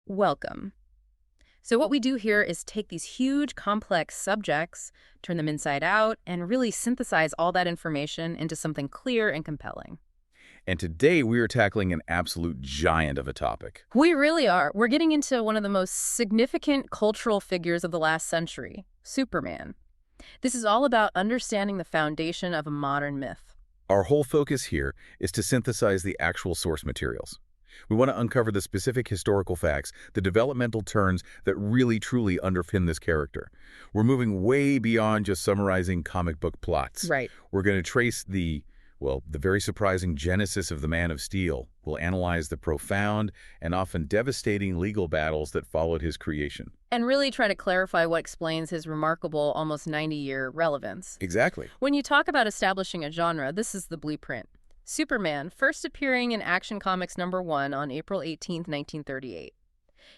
Welcome. So what we do here is take these huge, complex subjects, turn them inside out, and really synthesize all that information into something clear and compelling. And today we are tackling an absolute giant of a topic. We really are. We're getting into one of the most significant cultural figures of the last century, Superman. This is all about understanding the foundation of a modern myth. Our whole focus here is to synthesize the actual source materials. We want to uncover the specific historical facts, the developmental turns that really truly underpin this character. We're moving way beyond just summarizing comic book plots. Right. We're going to trace the very surprising genesis of the Man of Steel. We'll analyze the profound and often devastating legal battles that followed his creation. And really try to clarify what explains his remarkable, almost 90-year relevance. Exactly. When you talk about establishing a genre, this is the blueprint. Superman, first appearing in Action Comics #1 on April 18, 1938.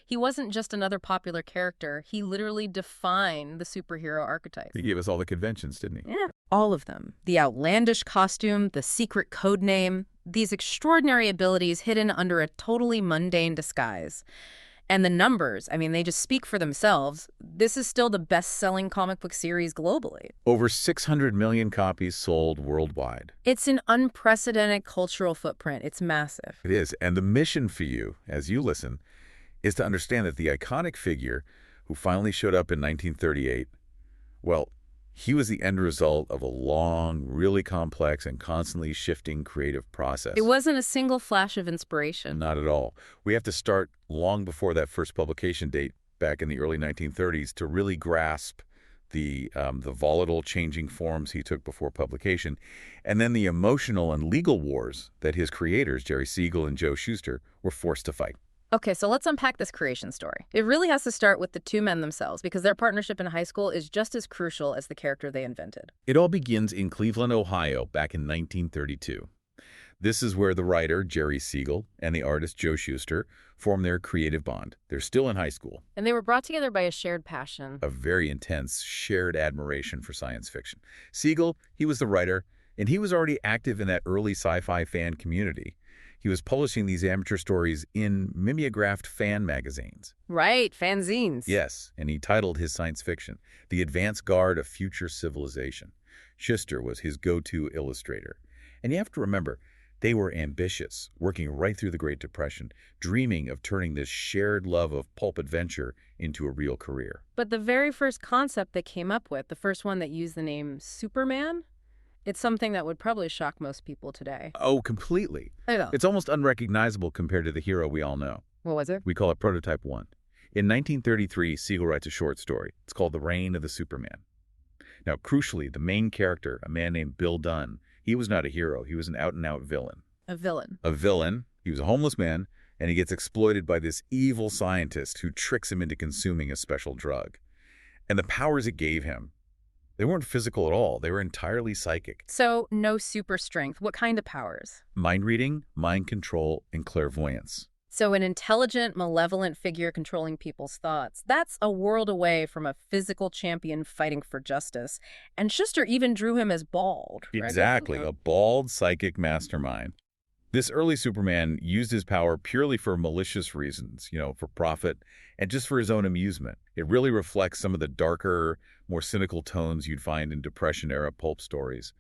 He wasn't just another popular character, he literally defined the superhero archetype. He gave us all the conventions, didn't he? Yeah, all of them. The outlandish costume, the secret code name, these extraordinary abilities hidden under a totally mundane disguise. And the numbers, they just speak for themselves. This is still the best-selling comic book series globally. Over 600 million copies sold worldwide. It's an unprecedented cultural footprint. It's massive. It is. And the mission for you, as you listen, is to understand that the iconic figure who finally showed up in 1938, he was the end result of a long, really complex, and constantly shifting creative process. It wasn't a single flash of inspiration. Not at all. We have to start long before that first publication date back in the early 1930s to really grasp the volatile, changing forms he took before publication, and then the emotional and legal wars that his creators, Jerry Siegel and Joe Shuster, were forced to fight. Okay, so let's unpack this creation story. It really has to start with the two men themselves, because their partnership in high school is just as crucial as the character they invented. It all begins in Cleveland, Ohio, back in 1932. This is where the writer, Jerry Siegel, and the artist, Joe Shuster, form their creative bond. They're still in high school. And they were brought together by a shared passion. A very intense, shared admiration for science fiction. Siegel, he was the writer, and he was already active in that early sci-fi fan community. He was publishing these amateur stories in mimeographed fan magazines. Right, fanzines. Yes, and he titled his science fiction, The Advance Guard of Future Civilization. Shuster was his go-to illustrator. And you have to remember, they were ambitious, working right through the Great Depression, dreaming of turning this shared love of pulp adventure into a real career. But the very first concept they came up with, the first one that used the name Superman, it's something that would probably shock most people today. Oh, completely. I know. It's almost unrecognizable compared to the hero we all know. What was it? We call it Prototype 1. In 1933, Siegel writes a short story. It's called The Reign of the Superman. Now, crucially, the main character, a man named Bill Dunn, he was not a hero. He was an out-and-out villain. A villain. A villain. He was a homeless man, and he gets exploited by this evil scientist who tricks him into consuming a special drug. And the powers it gave him, they weren't physical at all. They were entirely psychic. So, no super strength. What kind of powers? Mind reading, mind control, and clairvoyance. So an intelligent, malevolent figure controlling people's thoughts. That's a world away from a physical champion fighting for justice. And Schuster even drew him as bald. Right? Exactly, a bald psychic mastermind. This early Superman used his power purely for malicious reasons, for profit and just for his own amusement. It really reflects some of the darker, more cynical tones you'd find in Depression-era pulp stories.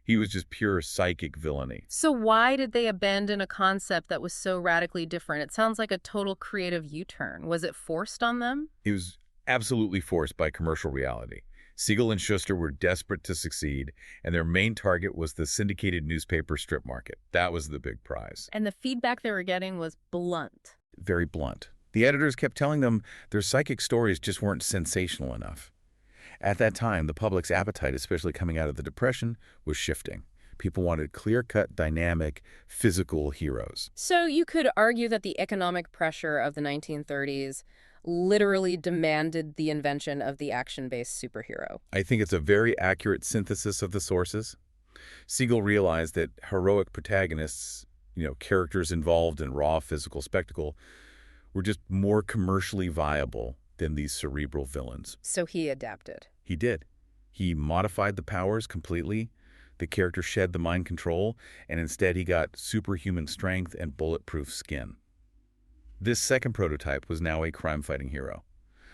He was just pure psychic villainy. So why did they abandon a concept that was so radically different? It sounds like a total creative U-turn. Was it forced on them? It was absolutely forced by commercial reality. Siegel and Shuster were desperate to succeed, and their main target was the syndicated newspaper strip market. That was the big prize. And the feedback they were getting was blunt. Very blunt. The editors kept telling them their psychic stories just weren't sensational enough. At that time, the public's appetite, especially coming out of the Depression, was shifting. People wanted clear-cut, dynamic, physical heroes. So you could argue that the economic pressure of the 1930s literally demanded the invention of the action-based superhero. I think it's a very accurate synthesis of the sources. Siegel realized that heroic protagonists, characters involved in raw physical spectacle, were just more commercially viable than these cerebral villains. So he adapted. He did. He modified the powers completely. The character shed the mind control, and instead he got superhuman strength and bulletproof skin. This second prototype was now a crime-fighting hero.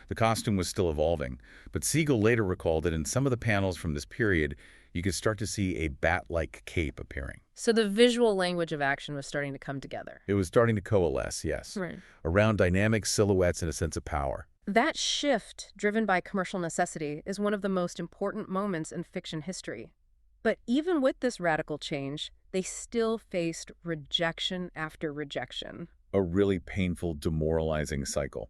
The costume was still evolving, but Siegel later recalled that in some of the panels from this period, you could start to see a bat-like cape appearing. So the visual language of action was starting to come together. It was starting to coalesce, yes, Right. around dynamic silhouettes and a sense of power. That shift, driven by commercial necessity, is one of the most important moments in fiction history. But even with this radical change, they still faced rejection after rejection. A really painful, demoralizing cycle.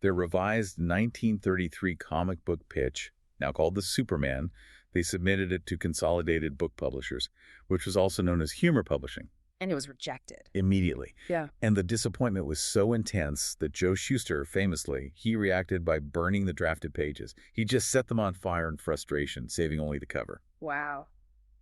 Their revised 1933 comic book pitch, now called the Superman, they submitted it to Consolidated Book Publishers, which was also known as Humor Publishing. And it was rejected. Immediately. Yeah. And the disappointment was so intense that Joe Shuster, famously, he reacted by burning the drafted pages. He just set them on fire in frustration, saving only the cover. Wow.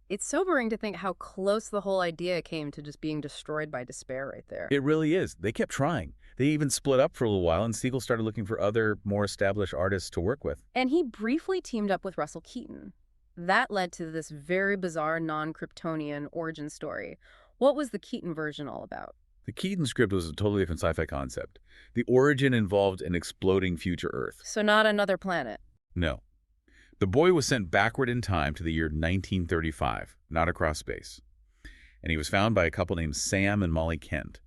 It's sobering to think how close the whole idea came to just being destroyed by despair right there. It really is. They kept trying. They even split up for a little while, and Siegel started looking for other, more established artists to work with. And he briefly teamed up with Russell Keaton. That led to this very bizarre non-Kryptonian origin story. What was the Keaton version all about? The Keaton script was a totally different sci-fi concept. The origin involved an exploding future Earth. So not another planet. No. The boy was sent backward in time to the year 1935, not across space. And he was found by a couple named Sam and Molly Kent.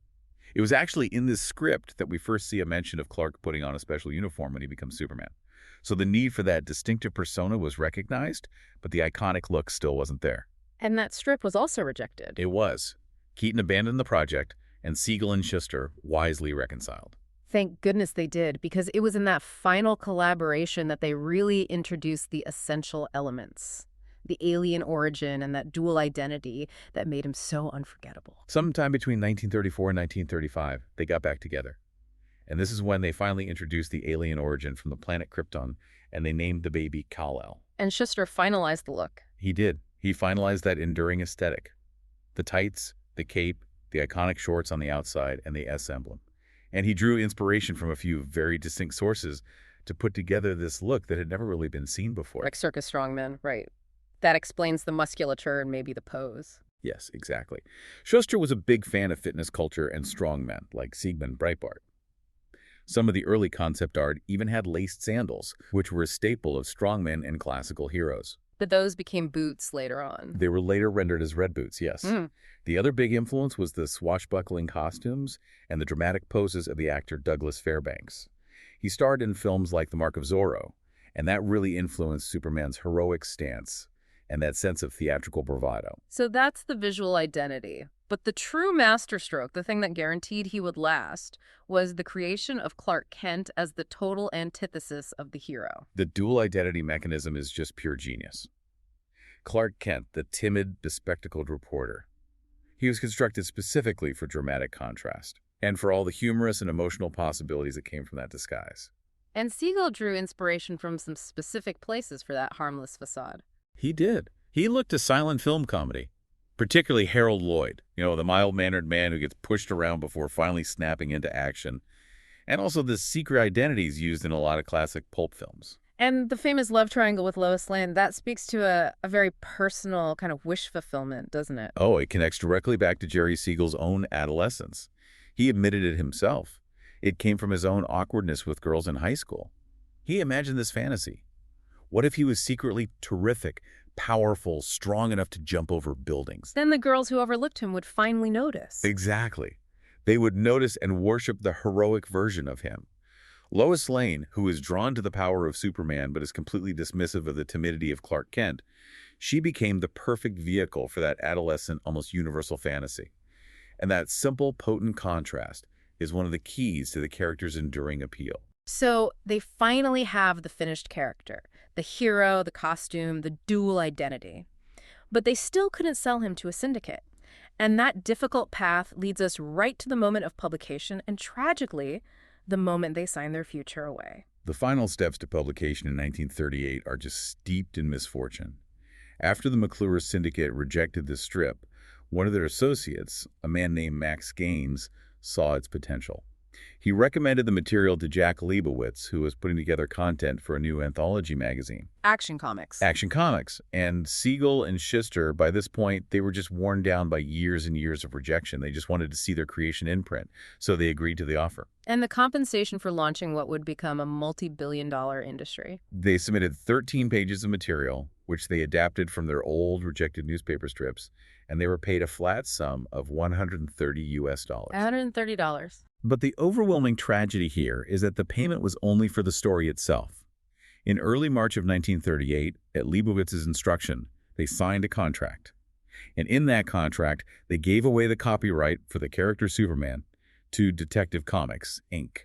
It was actually in this script that we first see a mention of Clark putting on a special uniform when he becomes Superman. So the need for that distinctive persona was recognized, but the iconic look still wasn't there. And that strip was also rejected. It was. Keaton abandoned the project, and Siegel and Shuster wisely reconciled. Thank goodness they did, because it was in that final collaboration that they really introduced the essential elements. The alien origin and that dual identity that made him so unforgettable. Sometime between 1934 and 1935, they got back together. And this is when they finally introduced the alien origin from the planet Krypton, and they named the baby Kal-El. And Shuster finalized the look. He did. He finalized that enduring aesthetic. The tights, the cape, the iconic shorts on the outside, and the S emblem. And he drew inspiration from a few very distinct sources to put together this look that had never really been seen before. Like circus strongmen, right. That explains the musculature and maybe the pose. Yes, exactly. Shuster was a big fan of fitness culture and strongmen, like Sigmund Breitbart. Some of the early concept art even had laced sandals, which were a staple of strongmen and classical heroes. But those became boots later on. They were later rendered as red boots, yes. The other big influence was the swashbuckling costumes and the dramatic poses of the actor Douglas Fairbanks. He starred in films like The Mark of Zorro, and that really influenced Superman's heroic stance and that sense of theatrical bravado. So that's the visual identity. But the true masterstroke, the thing that guaranteed he would last, was the creation of Clark Kent as the total antithesis of the hero. The dual identity mechanism is just pure genius. Clark Kent, the timid, bespectacled reporter. He was constructed specifically for dramatic contrast, and for all the humorous and emotional possibilities that came from that disguise. And Siegel drew inspiration from some specific places for that harmless facade. He did. He looked to silent film comedy, particularly Harold Lloyd, the mild-mannered man who gets pushed around before finally snapping into action, and also the secret identities used in a lot of classic pulp films. And the famous love triangle with Lois Lane, that speaks to a very personal kind of wish fulfillment, doesn't it? Oh, it connects directly back to Jerry Siegel's own adolescence. He admitted it himself. It came from his own awkwardness with girls in high school. He imagined this fantasy. What if he was secretly terrific, powerful, strong enough to jump over buildings? Then the girls who overlooked him would finally notice. Exactly. They would notice and worship the heroic version of him. Lois Lane, who is drawn to the power of Superman but is completely dismissive of the timidity of Clark Kent, she became the perfect vehicle for that adolescent, almost universal fantasy. And that simple, potent contrast is one of the keys to the character's enduring appeal. So they finally have the finished character, the hero, the costume, the dual identity. But they still couldn't sell him to a syndicate. And that difficult path leads us right to the moment of publication and, tragically, the moment they sign their future away. The final steps to publication in 1938 are just steeped in misfortune. After the McClure Syndicate rejected the strip, one of their associates, a man named Max Gaines, saw its potential. He recommended the material to Jack Leibowitz, who was putting together content for a new anthology magazine, Action Comics. Action Comics. And Siegel and Schuster, by this point, they were just worn down by years and years of rejection. They just wanted to see their creation in print, so they agreed to the offer. And the compensation for launching what would become a multi-billion-dollar industry. They submitted 13 pages of material, which they adapted from their old rejected newspaper strips, and they were paid a flat sum of $130. $130. But the overwhelming tragedy here is that the payment was only for the story itself. In early March of 1938, at Leibowitz's instruction, they signed a contract. And in that contract, they gave away the copyright for the character Superman to Detective Comics, Inc.,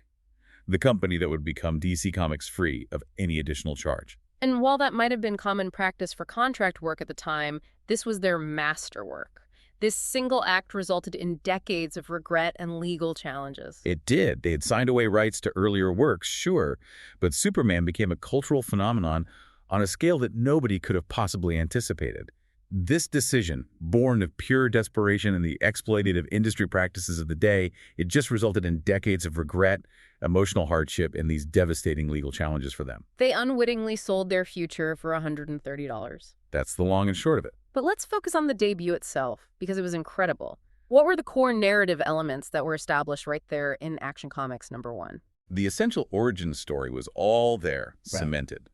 the company that would become DC Comics free of any additional charge. And while that might have been common practice for contract work at the time, this was their masterwork. This single act resulted in decades of regret and legal challenges. It did. They had signed away rights to earlier works, sure, but Superman became a cultural phenomenon on a scale that nobody could have possibly anticipated. This decision, born of pure desperation and the exploitative industry practices of the day, it just resulted in decades of regret, emotional hardship, and these devastating legal challenges for them. They unwittingly sold their future for $130. That's the long and short of it. But let's focus on the debut itself, because it was incredible. What were the core narrative elements that were established right there in Action Comics #1? The essential origin story was all there, cemented.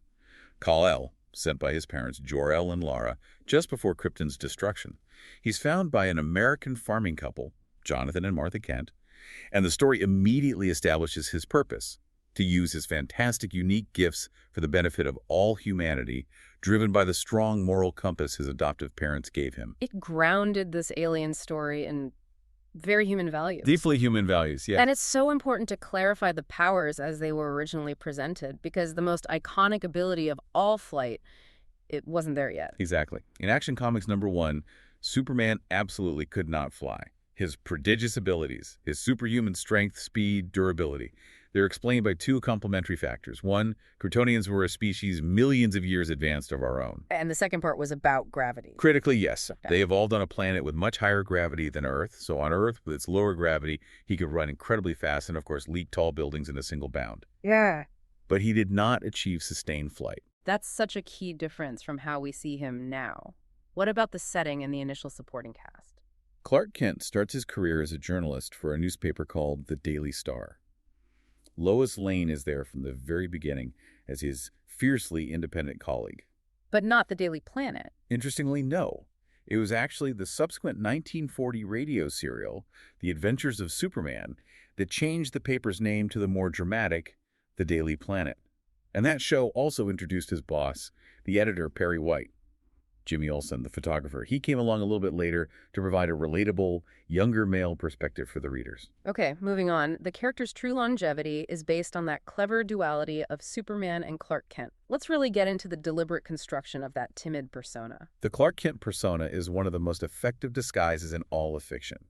Kal-El, sent by his parents Jor-El and Lara just before Krypton's destruction. He's found by an American farming couple, Jonathan and Martha Kent, and the story immediately establishes his purpose, to use his fantastic, unique gifts for the benefit of all humanity, driven by the strong moral compass his adoptive parents gave him. It grounded this alien story in very human values. Deeply human values, yeah. And it's so important to clarify the powers as they were originally presented, because the most iconic ability of all flight, it wasn't there yet. Exactly. In Action Comics #1, Superman absolutely could not fly. His prodigious abilities, his superhuman strength, speed, durability, they're explained by two complementary factors. One, Kryptonians were a species millions of years advanced of our own. And the second part was about gravity. Critically, yes. They evolved on a planet with much higher gravity than Earth. So on Earth, with its lower gravity, he could run incredibly fast and, of course, leap tall buildings in a single bound. Yeah. But he did not achieve sustained flight. That's such a key difference from how we see him now. What about the setting and the initial supporting cast? Clark Kent starts his career as a journalist for a newspaper called The Daily Star. Lois Lane is there from the very beginning as his fiercely independent colleague. But not the Daily Planet. Interestingly, no. It was actually the subsequent 1940 radio serial, The Adventures of Superman, that changed the paper's name to the more dramatic The Daily Planet. And that show also introduced his boss, the editor Perry White. Jimmy Olsen, the photographer, he came along a little bit later to provide a relatable, younger male perspective for the readers. Okay, moving on. The character's true longevity is based on that clever duality of Superman and Clark Kent. Let's really get into the deliberate construction of that timid persona. The Clark Kent persona is one of the most effective disguises in all of fiction.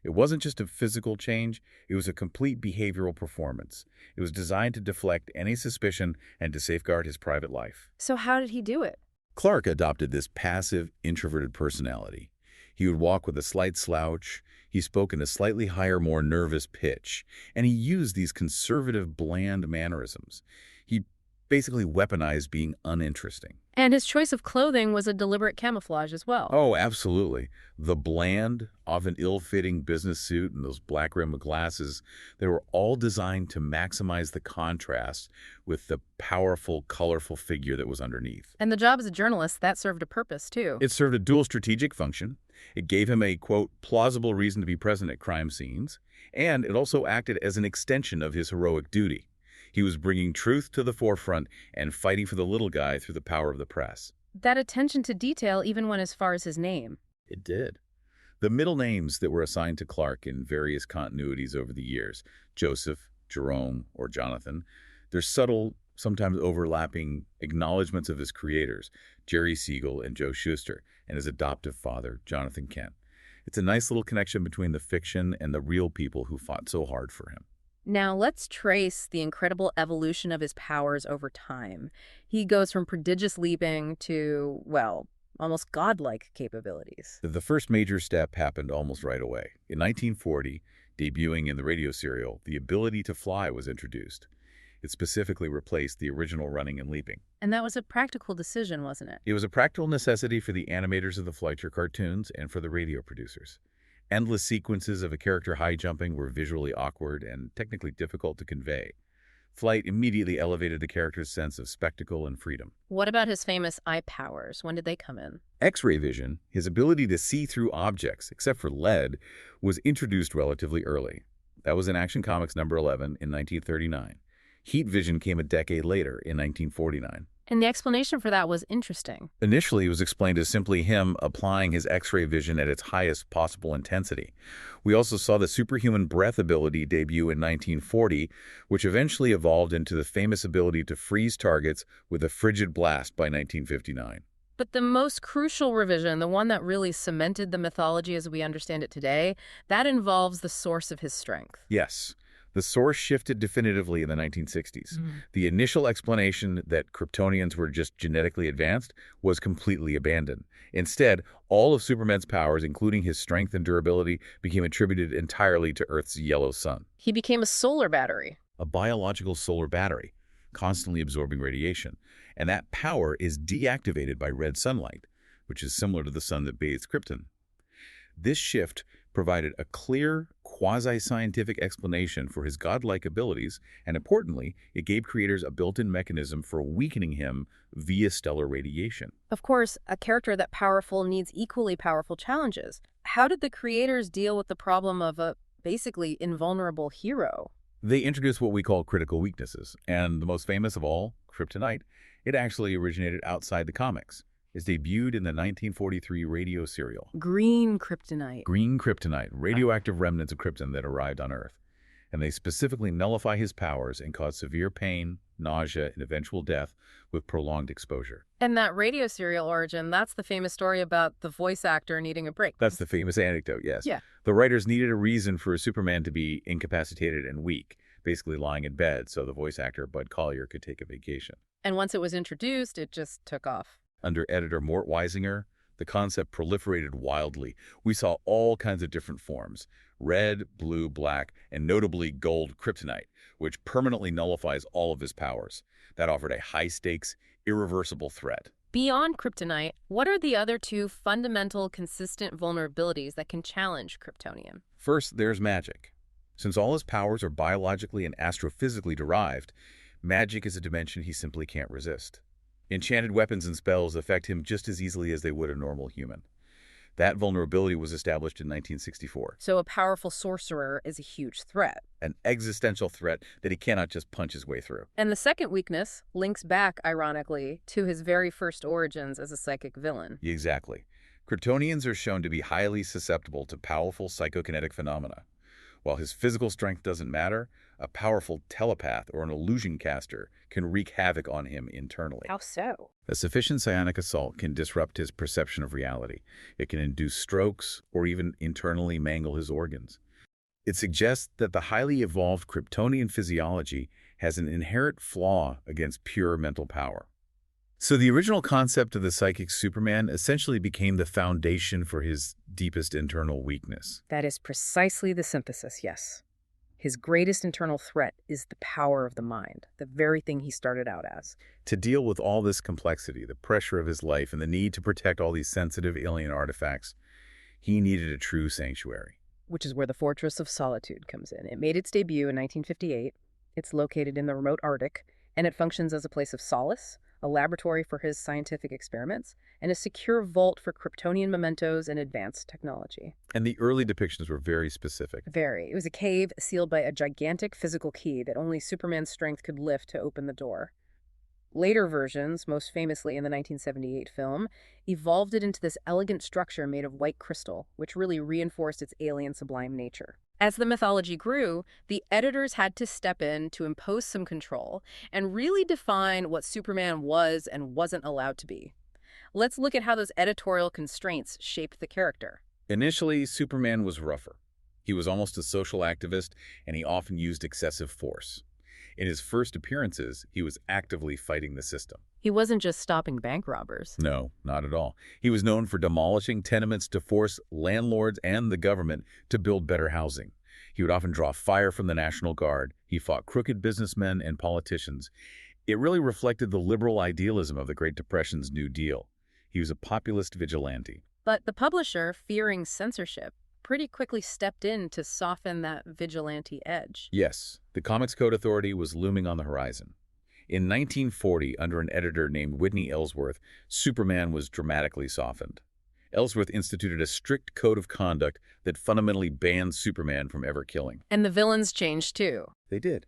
It wasn't just a physical change, it was a complete behavioral performance. It was designed to deflect any suspicion and to safeguard his private life. So how did he do it? Clark adopted this passive, introverted personality. He would walk with a slight slouch, he spoke in a slightly higher, more nervous pitch, and he used these conservative, bland mannerisms. He basically weaponized being uninteresting. And his choice of clothing was a deliberate camouflage as well. Oh, absolutely. The bland, often ill-fitting business suit and those black-rimmed glasses, they were all designed to maximize the contrast with the powerful, colorful figure that was underneath. And the job as a journalist, that served a purpose, too. It served a dual strategic function. It gave him a, quote, plausible reason to be present at crime scenes, and it also acted as an extension of his heroic duty. He was bringing truth to the forefront and fighting for the little guy through the power of the press. That attention to detail even went as far as his name. It did. The middle names that were assigned to Clark in various continuities over the years, Joseph, Jerome, or Jonathan, they're subtle, sometimes overlapping acknowledgments of his creators, Jerry Siegel and Joe Shuster, and his adoptive father, Jonathan Kent. It's a nice little connection between the fiction and the real people who fought so hard for him. Now, let's trace the incredible evolution of his powers over time. He goes from prodigious leaping to, well, almost godlike capabilities. The first major step happened almost right away. In 1940, Debuting in the radio serial, the ability to fly was introduced. It specifically replaced the original running and leaping. And that was a practical decision, wasn't it? It was a practical necessity for the animators of the Fleischer cartoons and for the radio producers. Endless sequences of a character high jumping were visually awkward and technically difficult to convey. Flight immediately elevated the character's sense of spectacle and freedom. What about his famous eye powers? When did they come in? X-ray vision, his ability to see through objects, except for lead, was introduced relatively early. That was in Action Comics number 11 in 1939. Heat vision came a decade later in 1949. And the explanation for that was interesting. Initially, it was explained as simply him applying his X-ray vision at its highest possible intensity. We also saw the superhuman breath ability debut in 1940, which eventually evolved into the famous ability to freeze targets with a frigid blast by 1959. But the most crucial revision, the one that really cemented the mythology as we understand it today, that involves the source of his strength. Yes. The source shifted definitively in the 1960s. The initial explanation that Kryptonians were just genetically advanced was completely abandoned. Instead, all of Superman's powers, including his strength and durability, became attributed entirely to Earth's yellow sun. He became a solar battery. A biological solar battery, constantly absorbing radiation. And that power is deactivated by red sunlight, which is similar to the sun that bathes Krypton. This shift provided a clear, quasi-scientific explanation for his godlike abilities, and importantly, it gave creators a built-in mechanism for weakening him via stellar radiation. Of course, a character that powerful needs equally powerful challenges. How did the creators deal with the problem of a basically invulnerable hero? They introduced what we call critical weaknesses, and the most famous of all, kryptonite, it actually originated outside the comics. Is debuted in the 1943 radio serial. Green kryptonite. Green kryptonite, radioactive remnants of Krypton that arrived on Earth. And they specifically nullify his powers and cause severe pain, nausea, and eventual death with prolonged exposure. And that radio serial origin, that's the famous story about the voice actor needing a break. That's the famous anecdote, yes. Yeah. The writers needed a reason for Superman to be incapacitated and weak, basically lying in bed so the voice actor, Bud Collyer, could take a vacation. And once it was introduced, it just took off. Under editor Mort Weisinger, the concept proliferated wildly. We saw all kinds of different forms: red, blue, black, and notably gold kryptonite, which permanently nullifies all of his powers. That offered a high-stakes, irreversible threat. Beyond kryptonite, what are the other two fundamental, consistent vulnerabilities that can challenge Kryptonian? First, there's magic. Since all his powers are biologically and astrophysically derived, magic is a dimension he simply can't resist. Enchanted weapons and spells affect him just as easily as they would a normal human. That vulnerability was established in 1964. So a powerful sorcerer is a huge threat. An existential threat that he cannot just punch his way through. And the second weakness links back, ironically, to his very first origins as a psychic villain. Exactly. Kryptonians are shown to be highly susceptible to powerful psychokinetic phenomena. While his physical strength doesn't matter, a powerful telepath or an illusion caster can wreak havoc on him internally. How so? A sufficient psionic assault can disrupt his perception of reality. It can induce strokes or even internally mangle his organs. It suggests that the highly evolved Kryptonian physiology has an inherent flaw against pure mental power. So the original concept of the psychic Superman essentially became the foundation for his deepest internal weakness. That is precisely the synthesis, yes. His greatest internal threat is the power of the mind, the very thing he started out as. To deal with all this complexity, the pressure of his life, and the need to protect all these sensitive alien artifacts, he needed a true sanctuary. Which is where the Fortress of Solitude comes in. It made its debut in 1958. It's located in the remote Arctic, and it functions as a place of solace, a laboratory for his scientific experiments, and a secure vault for Kryptonian mementos and advanced technology. And the early depictions were very specific. Very. It was a cave sealed by a gigantic physical key that only Superman's strength could lift to open the door. Later versions, most famously in the 1978 film, evolved it into this elegant structure made of white crystal, which really reinforced its alien sublime nature. As the mythology grew, the editors had to step in to impose some control and really define what Superman was and wasn't allowed to be. Let's look at how those editorial constraints shaped the character. Initially, Superman was rougher. He was almost a social activist, and he often used excessive force. In his first appearances, he was actively fighting the system. He wasn't just stopping bank robbers. No, not at all. He was known for demolishing tenements to force landlords and the government to build better housing. He would often draw fire from the National Guard. He fought crooked businessmen and politicians. It really reflected the liberal idealism of the Great Depression's New Deal. He was a populist vigilante. But the publisher, fearing censorship, pretty quickly stepped in to soften that vigilante edge. Yes, the Comics Code Authority was looming on the horizon. In 1940, under an editor named Whitney Ellsworth, Superman was dramatically softened. Ellsworth instituted a strict code of conduct that fundamentally banned Superman from ever killing. And the villains changed too. They did.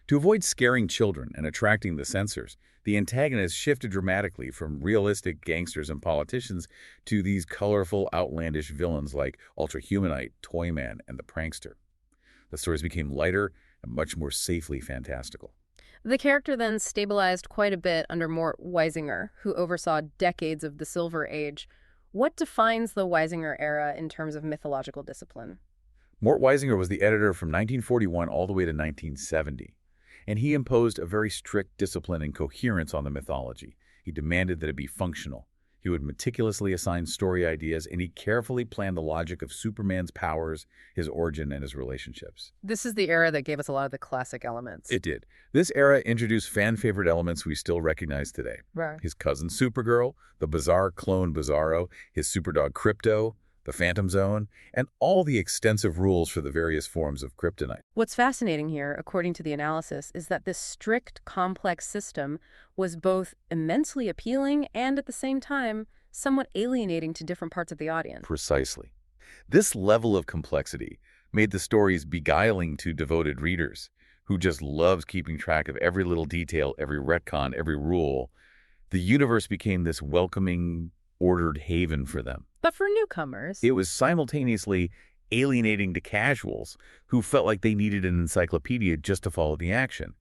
To avoid scaring children and attracting the censors, the antagonists shifted dramatically from realistic gangsters and politicians to these colorful, outlandish villains like Ultrahumanite, Toyman, and the Prankster. The stories became lighter and much more safely fantastical. The character then stabilized quite a bit under Mort Weisinger, who oversaw decades of the Silver Age. What defines the Weisinger era in terms of mythological discipline? Mort Weisinger was the editor from 1941 all the way to 1970. And he imposed a very strict discipline and coherence on the mythology. He demanded that it be functional. He would meticulously assign story ideas, and he carefully planned the logic of Superman's powers, his origin, and his relationships. This is the era that gave us a lot of the classic elements. It did. This era introduced fan-favorite elements we still recognize today. Right. His cousin Supergirl, the bizarre clone Bizarro, his superdog Krypto, the Phantom Zone, and all the extensive rules for the various forms of kryptonite. What's fascinating here, according to the analysis, is that this strict, complex system was both immensely appealing and, at the same time, somewhat alienating to different parts of the audience. Precisely. This level of complexity made the stories beguiling to devoted readers who just loves keeping track of every little detail, every retcon, every rule. The universe became this welcoming, ordered haven for them. But for newcomers, it was simultaneously alienating to casuals who felt like they needed an encyclopedia just to follow the action.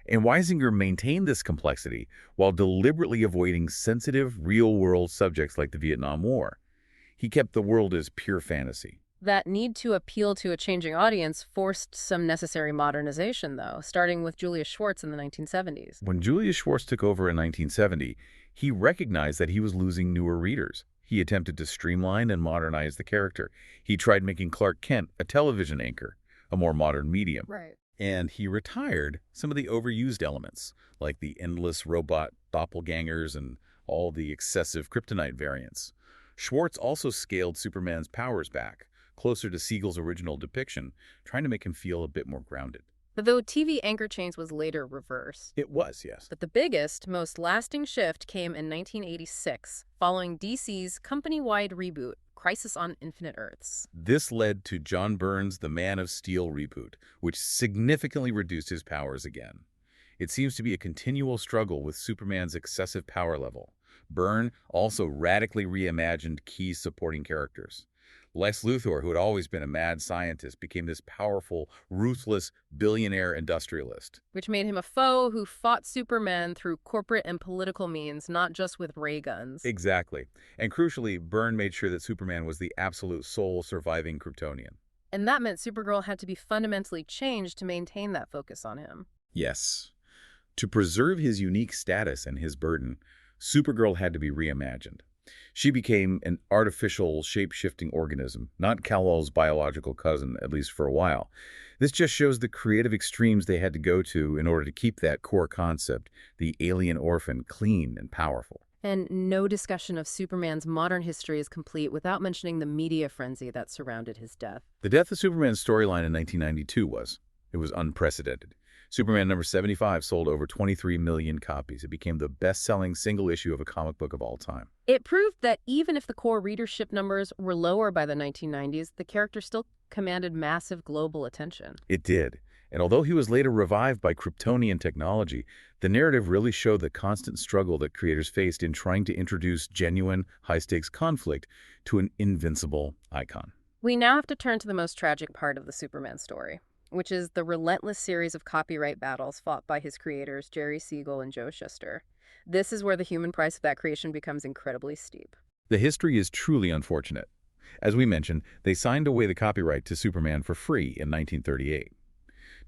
And Weisinger maintained this complexity while deliberately avoiding sensitive, real-world subjects like the Vietnam War. He kept the world as pure fantasy. That need to appeal to a changing audience forced some necessary modernization, though, starting with Julius Schwartz in the 1970s. When Julius Schwartz took over in 1970, he recognized that he was losing newer readers. He attempted to streamline and modernize the character. He tried making Clark Kent a television anchor, a more modern medium. Right. And he retired some of the overused elements, like the endless robot doppelgangers and all the excessive kryptonite variants. Schwartz also scaled Superman's powers back, closer to Siegel's original depiction, trying to make him feel a bit more grounded. Though TV anchor change was later reversed. It was, yes. But the biggest, most lasting shift came in 1986, following DC's company-wide reboot, Crisis on Infinite Earths. This led to John Byrne's The Man of Steel reboot, which significantly reduced his powers again. It seems to be a continual struggle with Superman's excessive power level. Byrne also radically reimagined key supporting characters. Lex Luthor, who had always been a mad scientist, became this powerful, ruthless, billionaire industrialist. Which made him a foe who fought Superman through corporate and political means, not just with ray guns. Exactly. And crucially, Byrne made sure that Superman was the absolute sole surviving Kryptonian. And that meant Supergirl had to be fundamentally changed to maintain that focus on him. Yes. To preserve his unique status and his burden, Supergirl had to be reimagined. She became an artificial, shape-shifting organism, not Kal-El's biological cousin, at least for a while. This just shows the creative extremes they had to go to in order to keep that core concept, the alien orphan, clean and powerful. And no discussion of Superman's modern history is complete without mentioning the media frenzy that surrounded his death. The death of Superman's storyline in 1992 was unprecedented. Superman number 75 sold over 23 million copies. It became the best-selling single issue of a comic book of all time. It proved that even if the core readership numbers were lower by the 1990s, the character still commanded massive global attention. It did. And although he was later revived by Kryptonian technology, the narrative really showed the constant struggle that creators faced in trying to introduce genuine, high-stakes conflict to an invincible icon. We now have to turn to the most tragic part of the Superman story, which is the relentless series of copyright battles fought by his creators, Jerry Siegel and Joe Shuster. This is where the human price of that creation becomes incredibly steep. The history is truly unfortunate. As we mentioned, they signed away the copyright to Superman for free in 1938.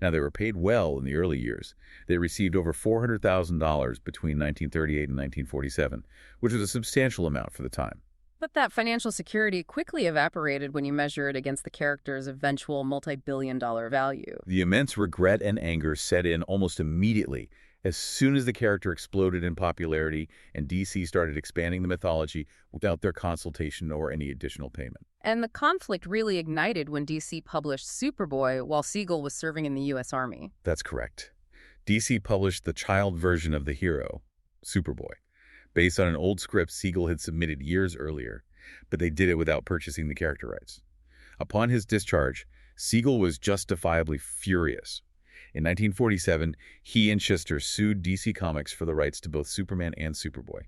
Now, they were paid well in the early years. They received over $400,000 between 1938 and 1947, which was a substantial amount for the time. But that financial security quickly evaporated when you measure it against the character's eventual multi-billion-dollar value. The immense regret and anger set in almost immediately as soon as the character exploded in popularity and DC started expanding the mythology without their consultation or any additional payment. And the conflict really ignited when DC published Superboy while Siegel was serving in the U.S. Army. That's correct. DC published the child version of the hero, Superboy, based on an old script Siegel had submitted years earlier, but they did it without purchasing the character rights. Upon his discharge, Siegel was justifiably furious. In 1947, he and Schuster sued DC Comics for the rights to both Superman and Superboy.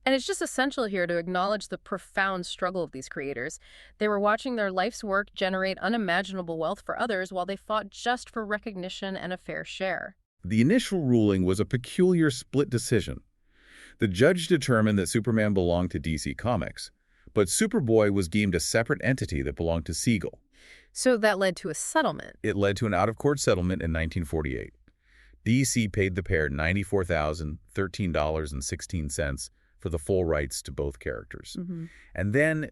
And it's just essential here to acknowledge the profound struggle of these creators. They were watching their life's work generate unimaginable wealth for others while they fought just for recognition and a fair share. The initial ruling was a peculiar split decision. The judge determined that Superman belonged to DC Comics, but Superboy was deemed a separate entity that belonged to Siegel. So that led to a settlement. It led to an out-of-court settlement in 1948. DC paid the pair $94,013.16 for the full rights to both characters. And then,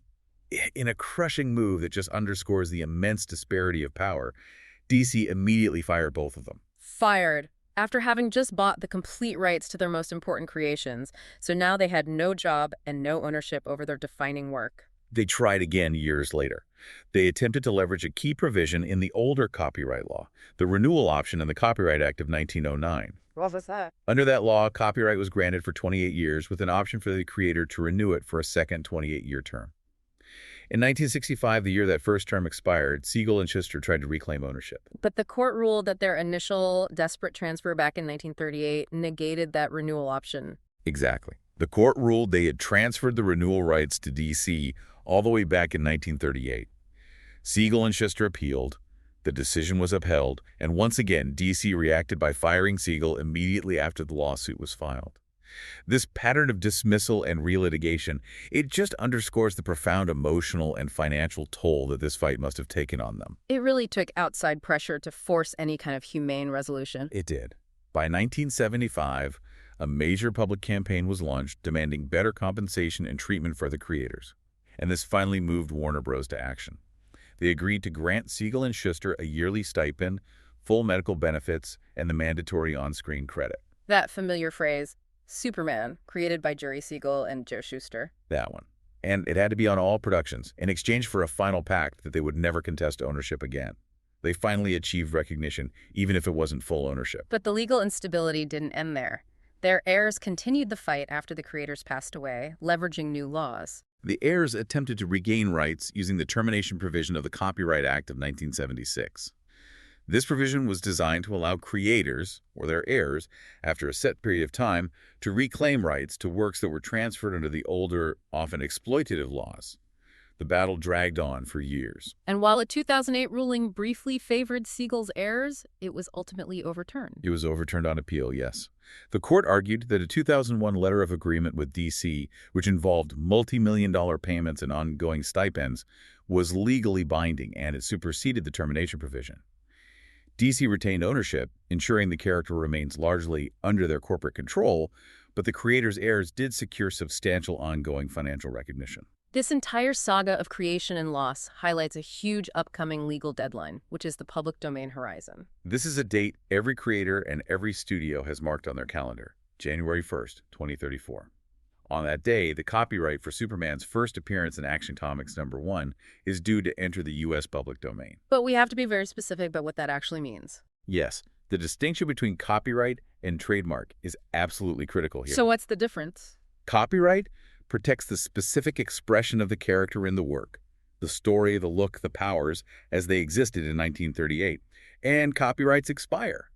in a crushing move that just underscores the immense disparity of power, DC immediately fired both of them. Fired. After having just bought the complete rights to their most important creations, so now they had no job and no ownership over their defining work. They tried again years later. They attempted to leverage a key provision in the older copyright law, the renewal option in the Copyright Act of 1909. What was that? Under that law, copyright was granted for 28 years with an option for the creator to renew it for a second 28-year term. In 1965, the year that first term expired, Siegel and Schuster tried to reclaim ownership. But the court ruled that their initial desperate transfer back in 1938 negated that renewal option. Exactly. The court ruled they had transferred the renewal rights to DC all the way back in 1938. Siegel and Schuster appealed. The decision was upheld, and once again, DC reacted by firing Siegel immediately after the lawsuit was filed. This pattern of dismissal and relitigation, it just underscores the profound emotional and financial toll that this fight must have taken on them. It really took outside pressure to force any kind of humane resolution. It did. By 1975, a major public campaign was launched demanding better compensation and treatment for the creators. And this finally moved Warner Bros. To action. They agreed to grant Siegel and Schuster a yearly stipend, full medical benefits, and the mandatory on-screen credit. That familiar phrase, Superman, created by Jerry Siegel and Joe Shuster. That one. And it had to be on all productions, in exchange for a final pact that they would never contest ownership again. They finally achieved recognition, even if it wasn't full ownership. But the legal instability didn't end there. Their heirs continued the fight after the creators passed away, leveraging new laws. The heirs attempted to regain rights using the termination provision of the Copyright Act of 1976. This provision was designed to allow creators, or their heirs, after a set period of time, to reclaim rights to works that were transferred under the older, often exploitative laws. The battle dragged on for years. And while a 2008 ruling briefly favored Siegel's heirs, it was ultimately overturned. It was overturned on appeal, yes. The court argued that a 2001 letter of agreement with DC, which involved multi-million-dollar payments and ongoing stipends, was legally binding and it superseded the termination provision. DC retained ownership, ensuring the character remains largely under their corporate control, but the creator's heirs did secure substantial ongoing financial recognition. This entire saga of creation and loss highlights a huge upcoming legal deadline, which is the public domain horizon. This is a date every creator and every studio has marked on their calendar, January 1st, 2034. On that day, the copyright for Superman's first appearance in Action Comics #1 is due to enter the U.S. public domain. But we have to be very specific about what that actually means. Yes, the distinction between copyright and trademark is absolutely critical here. So what's the difference? Copyright protects the specific expression of the character in the work, the story, the look, the powers, as they existed in 1938, and copyrights expire.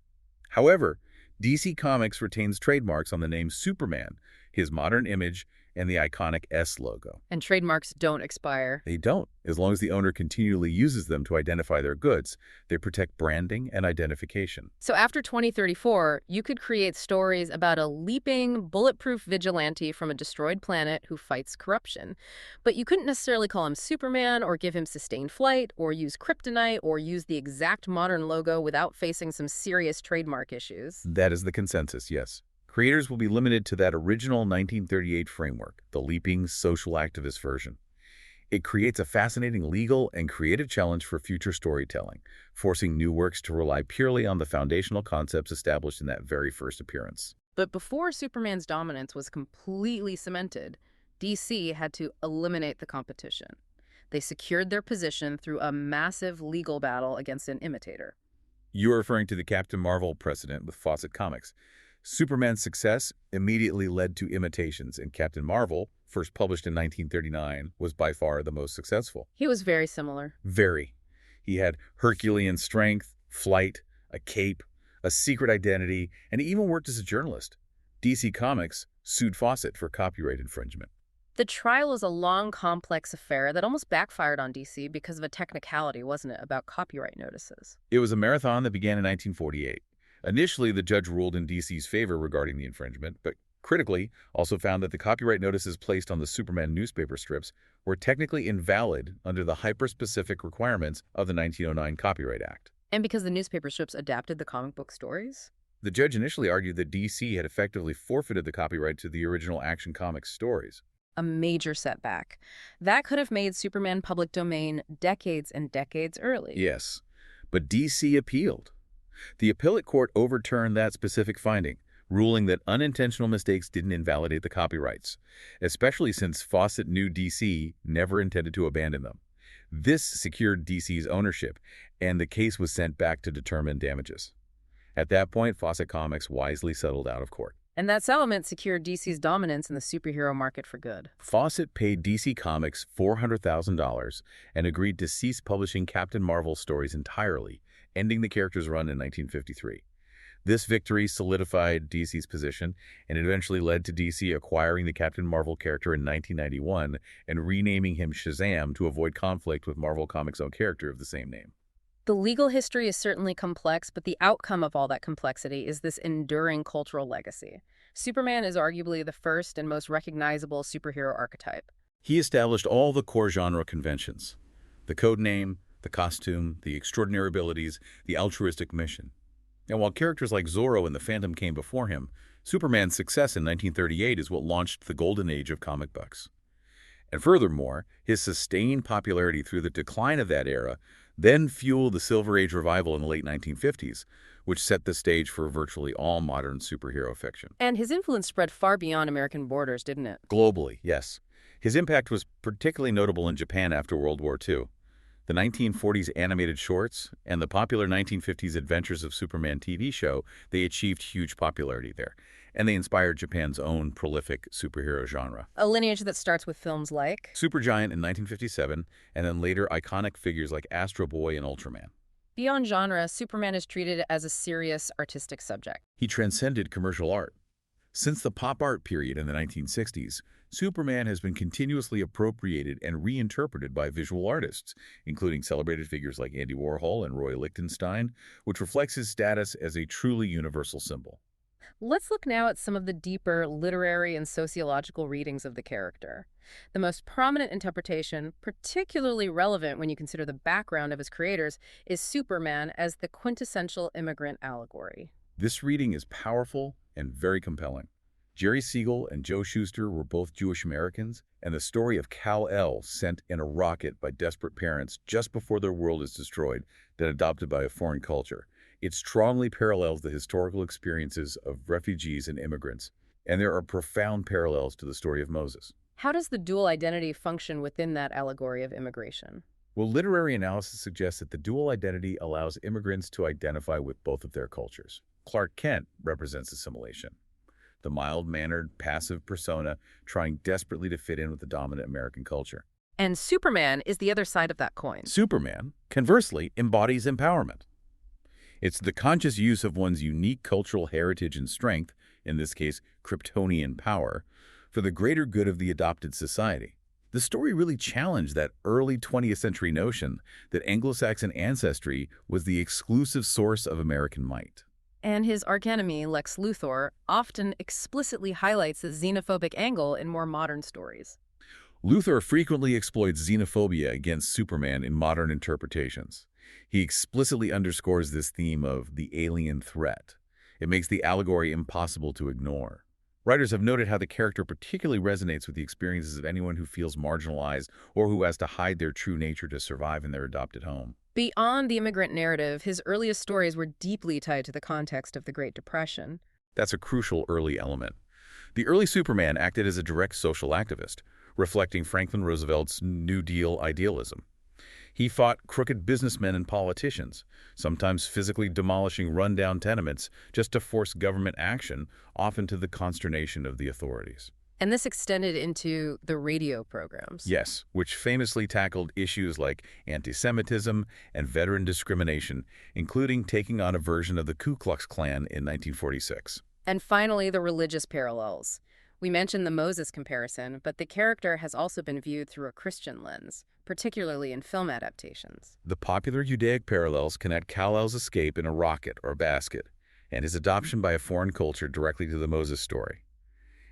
However, DC Comics retains trademarks on the name Superman, his modern image, and the iconic S logo. And trademarks don't expire. They don't. As long as the owner continually uses them to identify their goods, they protect branding and identification. So after 2034, you could create stories about a leaping, bulletproof vigilante from a destroyed planet who fights corruption. But you couldn't necessarily call him Superman or give him sustained flight or use kryptonite or use the exact modern logo without facing some serious trademark issues. That is the consensus, yes. Creators will be limited to that original 1938 framework, the leaping social activist version. It creates a fascinating legal and creative challenge for future storytelling, forcing new works to rely purely on the foundational concepts established in that very first appearance. But before Superman's dominance was completely cemented, DC had to eliminate the competition. They secured their position through a massive legal battle against an imitator. You're referring to the Captain Marvel precedent with Fawcett Comics. Superman's success immediately led to imitations, and Captain Marvel, first published in 1939, was by far the most successful. He was very similar. Very. He had Herculean strength, flight, a cape, a secret identity, and he even worked as a journalist. DC Comics sued Fawcett for copyright infringement. The trial was a long, complex affair that almost backfired on DC because of a technicality, wasn't it, about copyright notices? It was a marathon that began in 1948. Initially, the judge ruled in DC's favor regarding the infringement, but critically also found that the copyright notices placed on the Superman newspaper strips were technically invalid under the hyper-specific requirements of the 1909 Copyright Act. And because the newspaper strips adapted the comic book stories? The judge initially argued that DC had effectively forfeited the copyright to the original Action Comics stories. A major setback. That could have made Superman public domain decades and decades early. Yes, but DC appealed. The appellate court overturned that specific finding, ruling that unintentional mistakes didn't invalidate the copyrights, especially since Fawcett knew DC never intended to abandon them. This secured DC's ownership, and the case was sent back to determine damages. At that point, Fawcett Comics wisely settled out of court. And that settlement secured DC's dominance in the superhero market for good. Fawcett paid DC Comics $400,000 and agreed to cease publishing Captain Marvel stories entirely, ending the character's run in 1953. This victory solidified DC's position and eventually led to DC acquiring the Captain Marvel character in 1991 and renaming him Shazam to avoid conflict with Marvel Comics' own character of the same name. The legal history is certainly complex, but the outcome of all that complexity is this enduring cultural legacy. Superman is arguably the first and most recognizable superhero archetype. He established all the core genre conventions: the code name, the costume, the extraordinary abilities, the altruistic mission. And while characters like Zorro and the Phantom came before him, Superman's success in 1938 is what launched the golden age of comic books. And furthermore, his sustained popularity through the decline of that era then fueled the Silver Age revival in the late 1950s, which set the stage for virtually all modern superhero fiction. And his influence spread far beyond American borders, didn't it? Globally, yes. His impact was particularly notable in Japan after World War II. The 1940s animated shorts and the popular 1950s Adventures of Superman TV show, they achieved huge popularity there, and they inspired Japan's own prolific superhero genre. A lineage that starts with films like Supergiant in 1957, and then later iconic figures like Astro Boy and Ultraman. Beyond genre, Superman is treated as a serious artistic subject. He transcended commercial art. Since the pop art period in the 1960s, Superman has been continuously appropriated and reinterpreted by visual artists, including celebrated figures like Andy Warhol and Roy Lichtenstein, which reflects his status as a truly universal symbol. Let's look now at some of the deeper literary and sociological readings of the character. The most prominent interpretation, particularly relevant when you consider the background of his creators, is Superman as the quintessential immigrant allegory. This reading is powerful and very compelling. Jerry Siegel and Joe Shuster were both Jewish Americans, and the story of Kal-El sent in a rocket by desperate parents just before their world is destroyed, then adopted by a foreign culture. It strongly parallels the historical experiences of refugees and immigrants, and there are profound parallels to the story of Moses. How does the dual identity function within that allegory of immigration? Well, literary analysis suggests that the dual identity allows immigrants to identify with both of their cultures. Clark Kent represents assimilation, the mild-mannered, passive persona trying desperately to fit in with the dominant American culture. And Superman is the other side of that coin. Superman, conversely, embodies empowerment. It's the conscious use of one's unique cultural heritage and strength, in this case, Kryptonian power, for the greater good of the adopted society. The story really challenged that early 20th century notion that Anglo-Saxon ancestry was the exclusive source of American might. And his archenemy, Lex Luthor, often explicitly highlights the xenophobic angle in more modern stories. Luthor frequently exploits xenophobia against Superman in modern interpretations. He explicitly underscores this theme of the alien threat. It makes the allegory impossible to ignore. Writers have noted how the character particularly resonates with the experiences of anyone who feels marginalized or who has to hide their true nature to survive in their adopted home. Beyond the immigrant narrative, his earliest stories were deeply tied to the context of the Great Depression. That's a crucial early element. The early Superman acted as a direct social activist, reflecting Franklin Roosevelt's New Deal idealism. He fought crooked businessmen and politicians, sometimes physically demolishing rundown tenements just to force government action, often to the consternation of the authorities. And this extended into the radio programs. Yes, which famously tackled issues like anti-Semitism and veteran discrimination, including taking on a version of the Ku Klux Klan in 1946. And finally, the religious parallels. We mentioned the Moses comparison, but the character has also been viewed through a Christian lens, particularly in film adaptations. The popular Judaic parallels connect Kal-El's escape in a rocket or basket and his adoption by a foreign culture directly to the Moses story.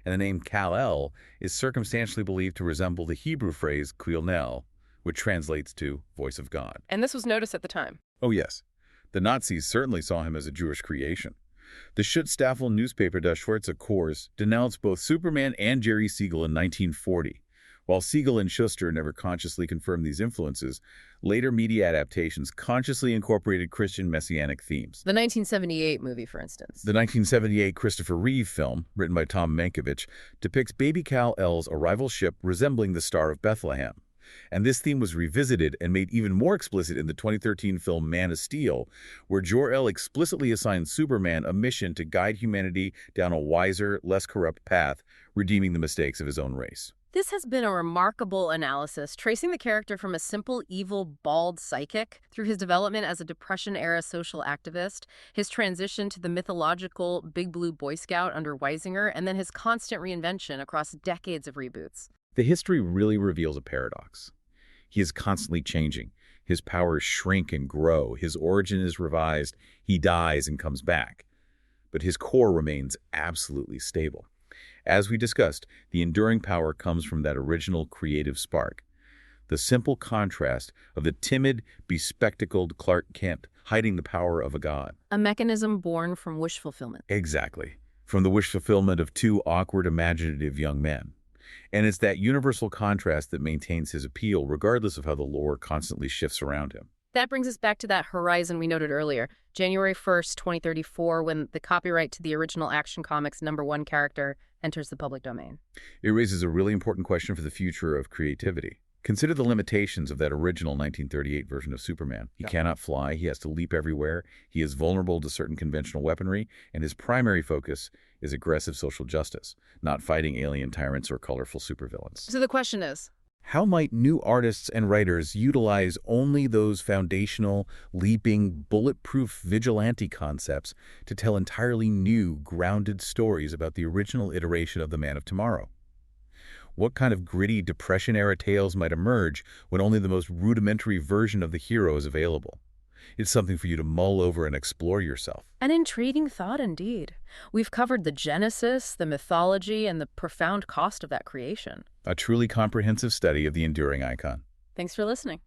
And the name Kal-El is circumstantially believed to resemble the Hebrew phrase Kuil-Nel, which translates to voice of God. And this was noticed at the time. Oh yes, the Nazis certainly saw him as a Jewish creation. The Schutzstaffel newspaper Das Schwarze Kors denounced both Superman and Jerry Siegel in 1940. While Siegel and Schuster never consciously confirmed these influences, later media adaptations consciously incorporated Christian messianic themes. The 1978 movie, for instance. The 1978 Christopher Reeve film, written by Tom Mankiewicz, depicts baby Kal-El's arrival ship resembling the Star of Bethlehem. And this theme was revisited and made even more explicit in the 2013 film Man of Steel, where Jor-El explicitly assigned Superman a mission to guide humanity down a wiser, less corrupt path, redeeming the mistakes of his own race. This has been a remarkable analysis, tracing the character from a simple, evil, bald psychic through his development as a Depression-era social activist, his transition to the mythological Big Blue Boy Scout under Weisinger, and then his constant reinvention across decades of reboots. The history really reveals a paradox. He is constantly changing. His powers shrink and grow. His origin is revised. He dies and comes back. But his core remains absolutely stable. As we discussed, the enduring power comes from that original creative spark. The simple contrast of the timid, bespectacled Clark Kent hiding the power of a god. A mechanism born from wish fulfillment. Exactly. From the wish fulfillment of two awkward, imaginative young men. And it's that universal contrast that maintains his appeal regardless of how the lore constantly shifts around him. That brings us back to that horizon we noted earlier, January 1st, 2034, when the copyright to the original Action Comics #1 character enters the public domain. It raises a really important question for the future of creativity. Consider the limitations of that original 1938 version of Superman. He cannot fly, he has to leap everywhere, he is vulnerable to certain conventional weaponry, and his primary focus is aggressive social justice, not fighting alien tyrants or colorful supervillains. So the question is, how might new artists and writers utilize only those foundational, leaping, bulletproof vigilante concepts to tell entirely new, grounded stories about the original iteration of the Man of Tomorrow? What kind of gritty Depression-era tales might emerge when only the most rudimentary version of the hero is available? It's something for you to mull over and explore yourself. an intriguing thought indeed. We've covered the genesis, the mythology, and the profound cost of that creation. A truly comprehensive study of the enduring icon. Thanks for listening.